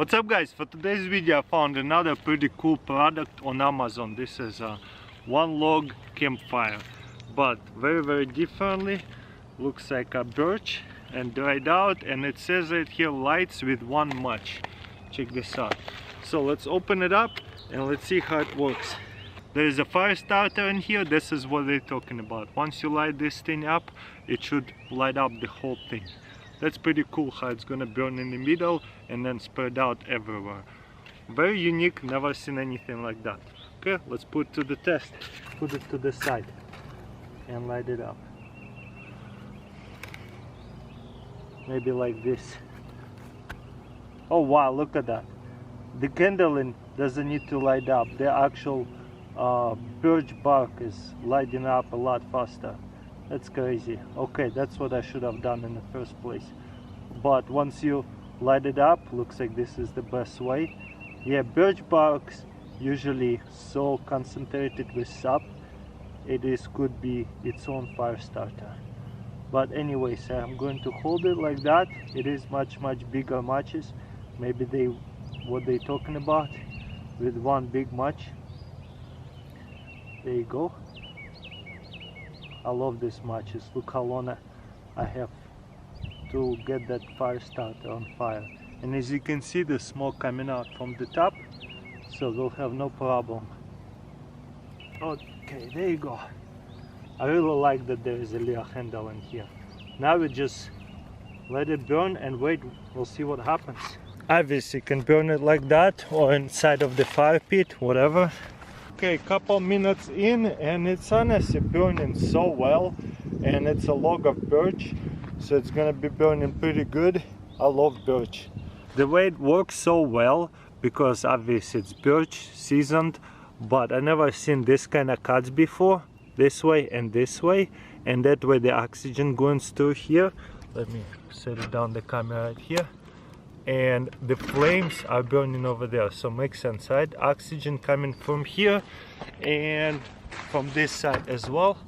What's up guys, for today's video I found another pretty cool product on Amazon. This is a one log campfire, but very differently. Looks like a birch and dried out, and it says right here lights with one match. Check this out. So let's open it up and let's see how it works. There is a fire starter in here. This is what they're talking about. Once you light this thing up, it should light up the whole thing. That's pretty cool how it's gonna burn in the middle and then spread out everywhere. Very unique, never seen anything like that. Okay, let's put it to the test. Put it to the side and light it up. Maybe like this. Oh wow, look at that. The candle doesn't need to light up. The actual birch bark is lighting up a lot faster. That's crazy. Okay, that's what I should have done in the first place. But once you light it up, looks like this is the best way. Yeah, birch barks usually so concentrated with sap, could be its own fire starter. But anyways, I'm going to hold it like that. It is much bigger matches. Maybe what they talking about with one big match. There you go. I love these matches. Look how long I have to get that fire starter on fire. And as you can see, the smoke coming out from the top, so we'll have no problem. Okay, there you go. I really like that there is a little handle in here. Now we just let it burn and wait. We'll see what happens. Obviously you can burn it like that or inside of the fire pit, whatever. Okay, couple minutes in and it's honestly burning so well, and it's a log of birch, so it's gonna be burning pretty good. I love birch. The way it works so well, because obviously it's birch seasoned, but I never seen this kind of cuts before, this way and that way the oxygen going through here. Let me set it down the camera right here. And the flames are burning over there, so makes sense, right? Oxygen coming from here and from this side as well,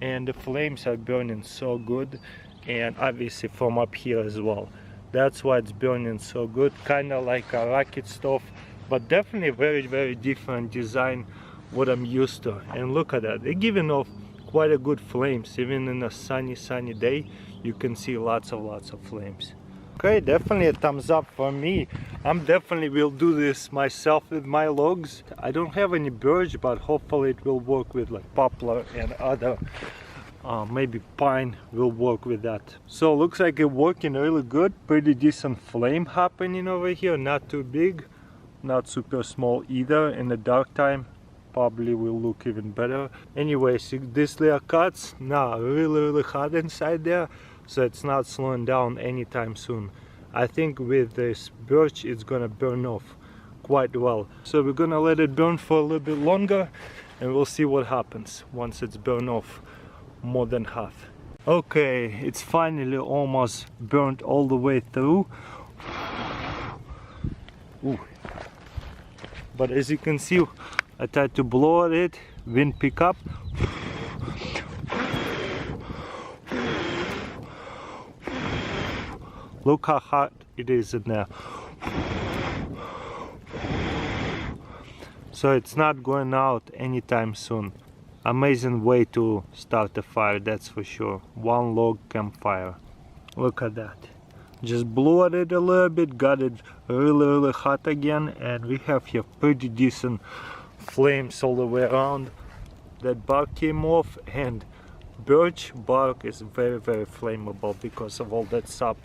and the flames are burning so good, and obviously from up here as well. That's why it's burning so good, kind of like a rocket stove, but definitely very different design what I'm used to. And look at that, they're giving off quite a good flames. Even in a sunny day you can see lots of flames. Okay, definitely a thumbs up for me. I'm definitely will do this myself with my logs. I don't have any birch, but hopefully it will work with like poplar and other, maybe pine will work with that. So looks like it's working really good. Pretty decent flame happening over here. Not too big, not super small either. In the dark time probably will look even better. Anyways, these little cuts now really hot inside there, so it's not slowing down anytime soon. I think with this birch it's gonna burn off quite well. So we're gonna let it burn for a little bit longer and we'll see what happens once it's burned off more than half. Okay, it's finally almost burnt all the way through. Ooh. But as you can see, I tried to blow at it, wind pick up. Look how hot it is in there. So it's not going out anytime soon. Amazing way to start a fire, that's for sure. One log campfire. Look at that. Just blew at it a little bit, got it really hot again, and we have here pretty decent flames all the way around. That bark came off, and birch bark is very flammable because of all that sap.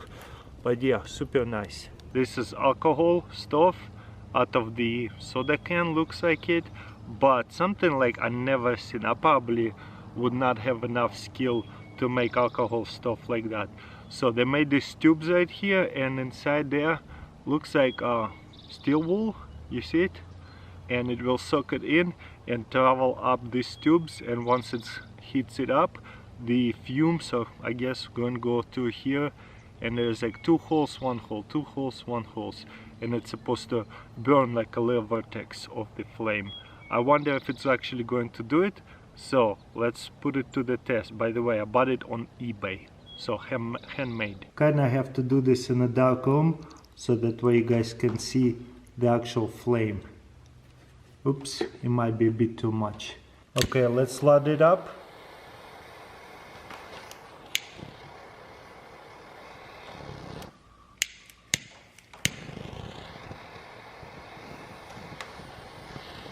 But yeah, super nice. This is alcohol stove out of the soda can, looks like it, but something like I never seen. I probably would not have enough skill to make alcohol stove like that. So they made these tubes right here, and inside there looks like steel wool, you see it, and it will soak it in and travel up these tubes, and once it heats it up, the fumes are, I guess, going to go through here, and there's like 2 holes, 1 hole, 2 holes, 1 hole, and it's supposed to burn like a little vortex of the flame. I wonder if it's actually going to do it, so let's put it to the test. By the way, I bought it on eBay, so handmade. Kinda have to do this in a dark room, so that way you guys can see the actual flame. Oops, it might be a bit too much. Okay, let's load it up.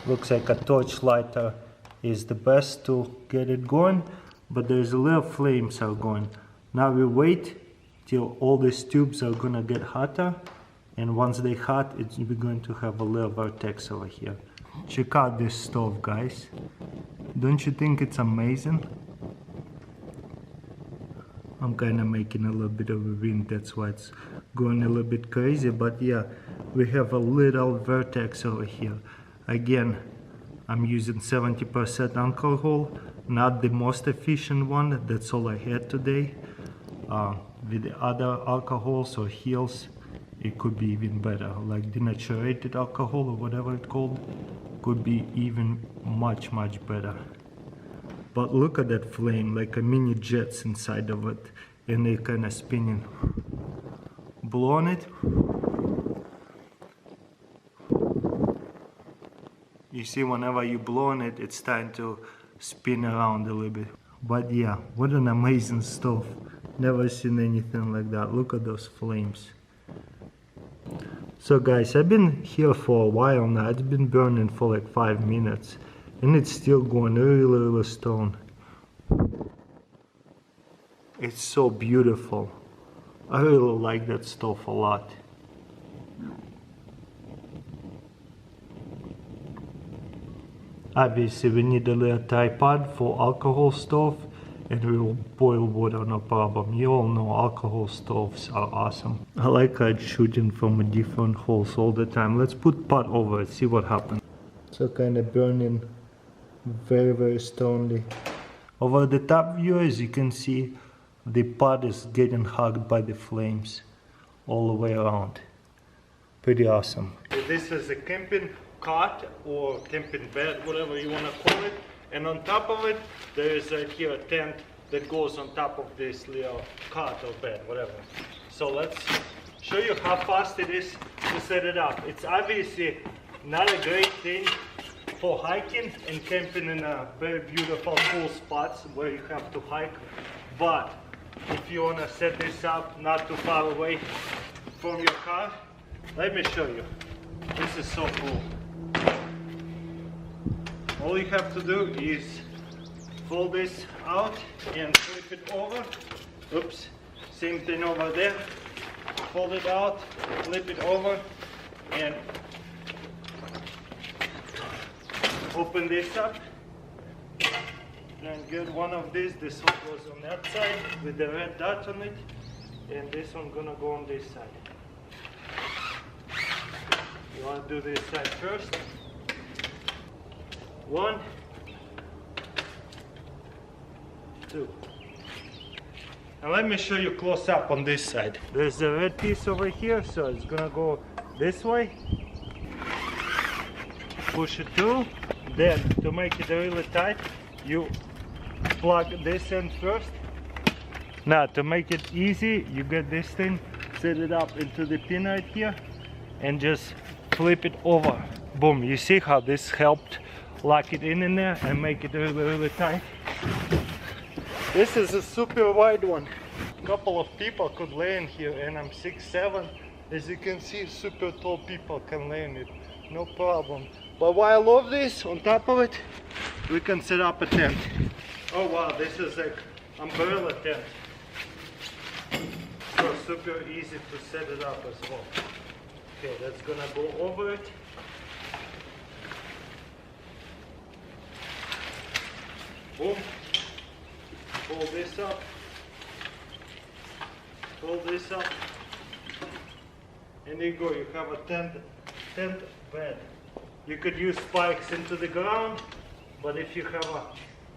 Looks like a torch lighter is the best to get it going, but there's a little flames are going. Now we wait till all these tubes are gonna get hotter, and once they hot, we're going to have a little vortex over here. Check out this stove, guys. Don't you think it's amazing? I'm kind of making a little bit of a wind, that's why it's going a little bit crazy, but yeah, we have a little vortex over here. Again, I'm using 70% alcohol, not the most efficient one, that's all I had today. With the other alcohols or heels, it could be even better, like denatured alcohol or whatever it's called, could be even much better. But look at that flame, like a mini jets inside of it, and they're kind of spinning. Blow on it. You see, whenever you blow on it, it's starting to spin around a little bit. But yeah, what an amazing stove. Never seen anything like that. Look at those flames. So guys, I've been here for a while now. It's been burning for like 5 minutes. And it's still going really strong. It's so beautiful. I really like that stove a lot. Obviously we need a little tripod for alcohol stove, and we will boil water, no problem. You all know alcohol stoves are awesome. I like how it's shooting from different holes all the time. Let's put pot over it, see what happens. So kind of burning very strongly. Over the top view, as you can see, the pot is getting hugged by the flames all the way around. Pretty awesome. This is a camping cot or camping bed, whatever you want to call it, and on top of it there is here a tent that goes on top of this little cot or bed, whatever. So let's show you how fast it is to set it up. It's obviously not a great thing for hiking and camping in a very beautiful cool spots where you have to hike, but if you want to set this up not too far away from your car, let me show you. This is so cool. All you have to do is fold this out and flip it over. Oops, same thing over there. Fold it out, flip it over, and open this up. And get one of these. This one goes on that side with the red dot on it, and this one gonna go on this side. You want to do this side first. 1, 2. And let me show you close up on this side. There's a red piece over here, so it's gonna go this way. Push it through. Then, to make it really tight, you plug this in first. Now, to make it easy, you get this thing, set it up into the pin right here, and just flip it over. Boom. You see how this helped lock it in there and make it really tight. This is a super wide one. A couple of people could lay in here, and I'm 6'7". As you can see, super tall people can lay in it, no problem. But why I love this, on top of it, we can set up a tent. Oh wow, this is like umbrella tent. So super easy to set it up as well. Okay, that's gonna go over it. Boom. Fold this up. Fold this up. And there you go, you have a tent bed. You could use spikes into the ground, but if you have a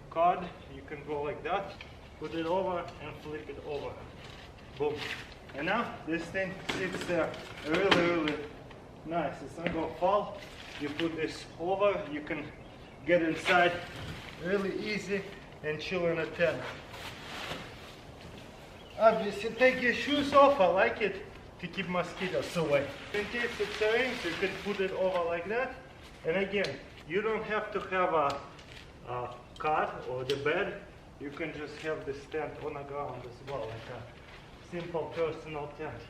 card, you can go like that, put it over and flip it over. Boom. And now this thing sits there really nice. It's not gonna fall. You put this over, you can get inside really easy and chill in a tent. Obviously take your shoes off, I like it. to keep mosquitoes away. In case it rains, you can put it over like that. And again, you don't have to have a cot or the bed. You can just have this tent on the ground as well, like a simple personal tent.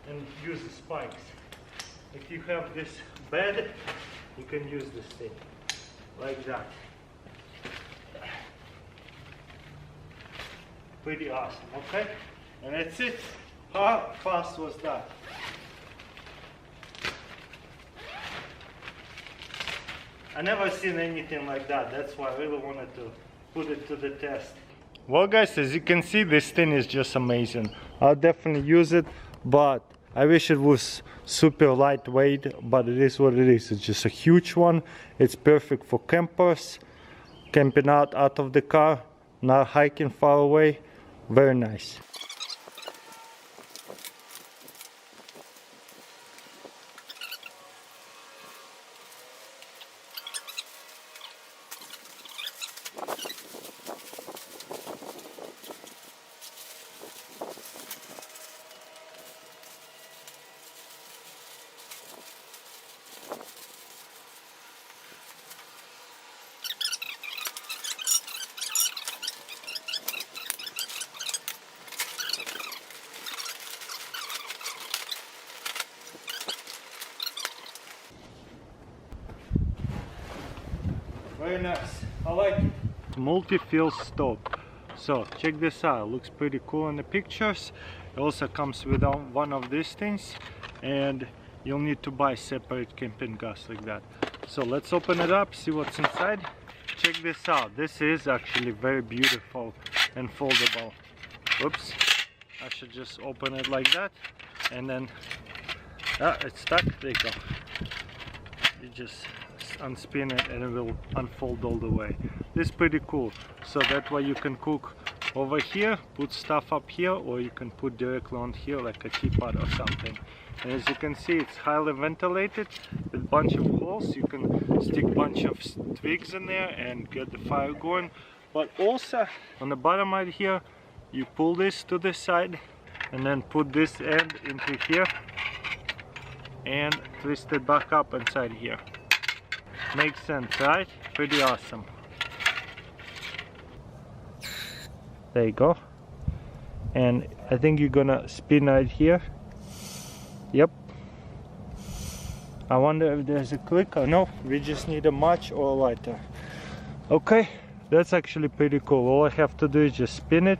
And use the spikes. If you have this bed, you can use this thing like that. Pretty awesome, okay? And that's it. How fast was that? I never seen anything like that. That's why I really wanted to put it to the test. Well guys, as you can see, this thing is just amazing. I'll definitely use it, but I wish it was super lightweight, but it is what it is. It's just a huge one. It's perfect for campers, camping out of the car, not hiking far away. Very nice. Very nice. I like it. Multi-fuel stove. So check this out. It looks pretty cool in the pictures. It also comes with one of these things, and you'll need to buy separate camping gas like that. So let's open it up, see what's inside. Check this out. This is actually very beautiful and foldable. Oops. I should just open it like that, and then it's stuck. There you go. You just unspin it and it will unfold all the way. This is pretty cool. So that way you can cook over here, put stuff up here, or you can put directly on here like a teapot or something. And as you can see, it's highly ventilated with a bunch of holes. You can stick a bunch of twigs in there and get the fire going. But also on the bottom right here, you pull this to the side and then put this end into here and twist it back up inside here. Makes sense, right? Pretty awesome. There you go. And I think you're gonna spin right here. Yep. I wonder if there's a click or no. We just need a match or a lighter. Okay, that's actually pretty cool. All I have to do is just spin it.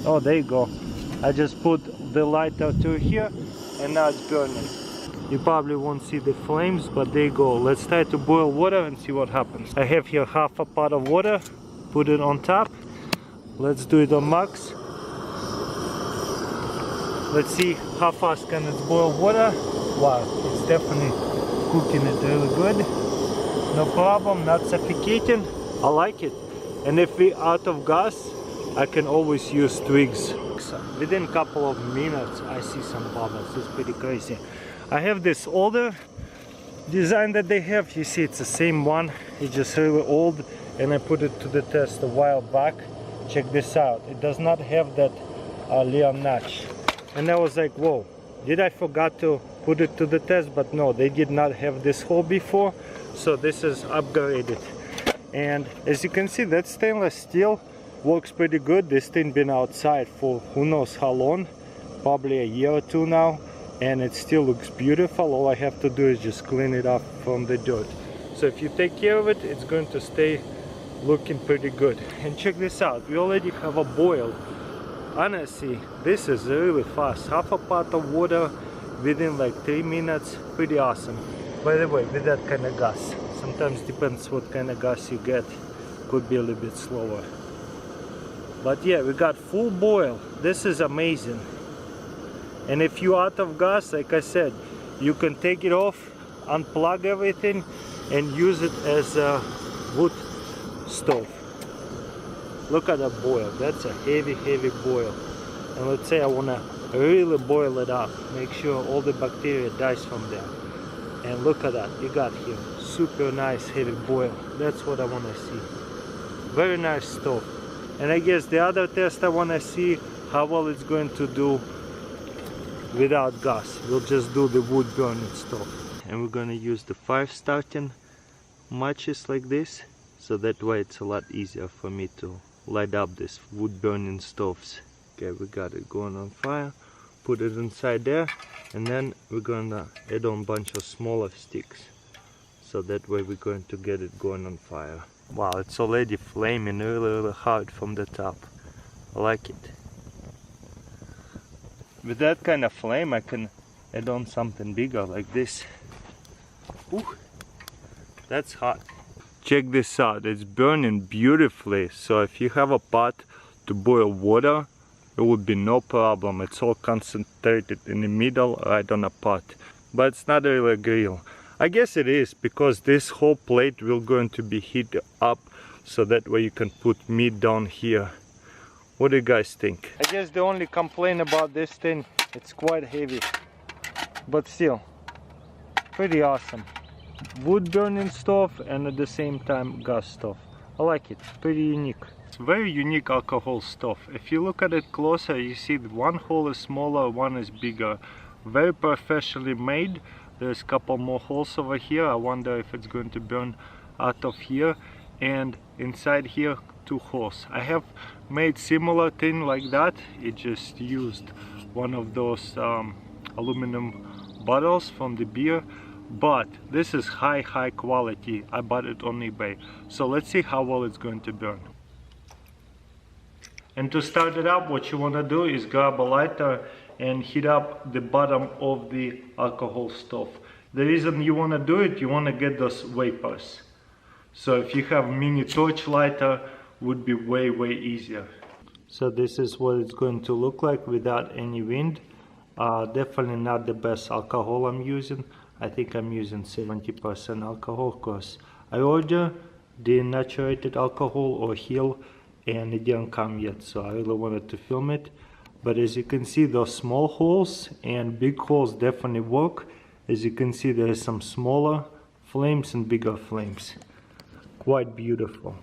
Oh, there you go. I just put the lighter to here and now it's burning. You probably won't see the flames, but there you go. Let's try to boil water and see what happens. I have here half a pot of water. Put it on top. Let's do it on max. Let's see how fast can it boil water. Wow, it's definitely cooking it really good. No problem, not suffocating. I like it. And if we're out of gas, I can always use twigs. Within a couple of minutes I see some bubbles. It's pretty crazy. I have this older design that they have. You see it's the same one. It's just really old and I put it to the test a while back. Check this out. It does not have that Leon notch. And I was like, whoa, did I forgot to put it to the test? But no, they did not have this hole before. So this is upgraded. And as you can see, that stainless steel works pretty good. This thing been outside for who knows how long, probably a year or two now, and it still looks beautiful. All I have to do is just clean it up from the dirt. So if you take care of it, it's going to stay looking pretty good. And check this out, we already have a boil. Honestly, this is really fast. Half a pot of water within like 3 minutes. Pretty awesome. By the way, with that kind of gas, sometimes depends what kind of gas you get, could be a little bit slower. But yeah, we got full boil. This is amazing. And if you're out of gas, like I said, you can take it off, unplug everything and use it as a wood stove. Look at that boil. That's a heavy boil. And let's say I want to really boil it up, make sure all the bacteria dies from there. And look at that, it got here. Super nice heavy boil. That's what I want to see. Very nice stove. And I guess the other test I want to see how well it's going to do without gas. We'll just do the wood burning stove. And we're going to use the fire starting matches like this, so that way it's a lot easier for me to light up these wood burning stoves. Okay, we got it going on fire. Put it inside there, and then we're gonna add on a bunch of smaller sticks, so that way we're going to get it going on fire. Wow, it's already flaming really hard from the top. I like it. With that kind of flame I can add on something bigger like this. Ooh, that's hot. Check this out, it's burning beautifully. So if you have a pot to boil water, it would be no problem. It's all concentrated in the middle right on a pot. But it's not really a grill. I guess it is, because this whole plate will going to be heated up, so that way you can put meat down here. What do you guys think? I guess the only complaint about this thing, it's quite heavy. But still, pretty awesome. Wood burning stove and at the same time gas stove. I like it, pretty unique. It's a very unique alcohol stove. If you look at it closer, you see that one hole is smaller, one is bigger. Very professionally made. There's a couple more holes over here. I wonder if it's going to burn out of here. And inside here, 2 holes. I have made similar thing like that. It just used one of those aluminum bottles from the beer. But this is high quality. I bought it on eBay. So let's see how well it's going to burn. And to start it up, what you want to do is grab a lighter and heat up the bottom of the alcohol stove. The reason you want to do it, you want to get those vapors. So if you have mini torch lighter, would be way easier. So this is what it's going to look like without any wind. Definitely not the best alcohol I'm using. I think I'm using 70% alcohol, because I ordered the naturated alcohol or Hill and it didn't come yet, so I really wanted to film it. But as you can see, those small holes and big holes definitely work. As you can see, there is some smaller flames and bigger flames. Quite beautiful.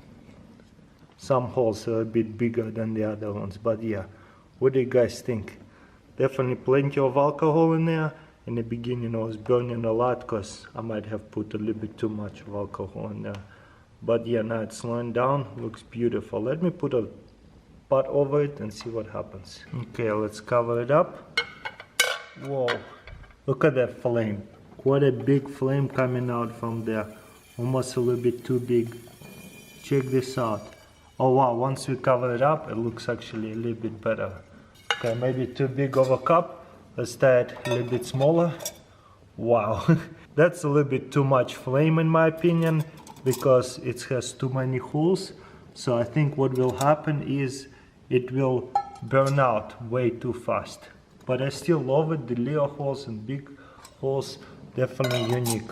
Some holes are a bit bigger than the other ones, but yeah, what do you guys think? Definitely plenty of alcohol in there. In the beginning I was burning a lot because I might have put a little bit too much of alcohol in there. But yeah, now it's slowing down, looks beautiful. Let me put a pot over it and see what happens. Okay, let's cover it up. Whoa, look at that flame. Quite a big flame coming out from there. Almost a little bit too big. Check this out. Oh wow, once we cover it up, it looks actually a little bit better. Okay, maybe too big of a cup. Let's try it a little bit smaller. Wow, that's a little bit too much flame in my opinion, because it has too many holes. So I think what will happen is it will burn out way too fast. But I still love it. The little holes and big holes, definitely unique.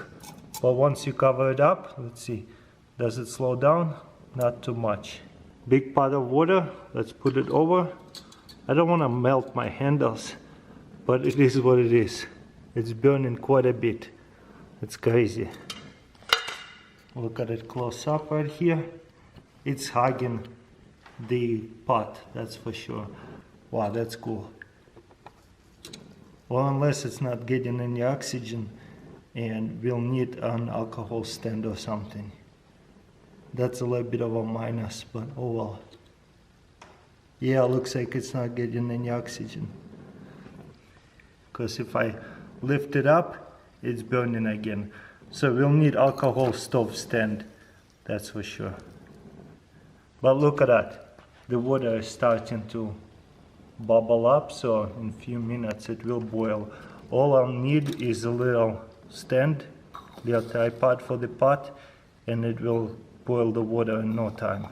But once you cover it up, let's see, does it slow down? Not too much. Big pot of water, let's put it over. I don't want to melt my handles, but it is what it is. It's burning quite a bit. It's crazy. Look at it close up right here. It's hugging the pot, that's for sure. Wow, that's cool. Well, unless it's not getting any oxygen and we'll need an alcohol stand or something. That's a little bit of a minus, but oh well. Yeah, looks like it's not getting any oxygen. Because if I lift it up, it's burning again. So we'll need alcohol stove stand, that's for sure. But look at that. The water is starting to bubble up, so in a few minutes it will boil. All I'll need is a little stand, the tripod for the pot, and it will boil the water in no time.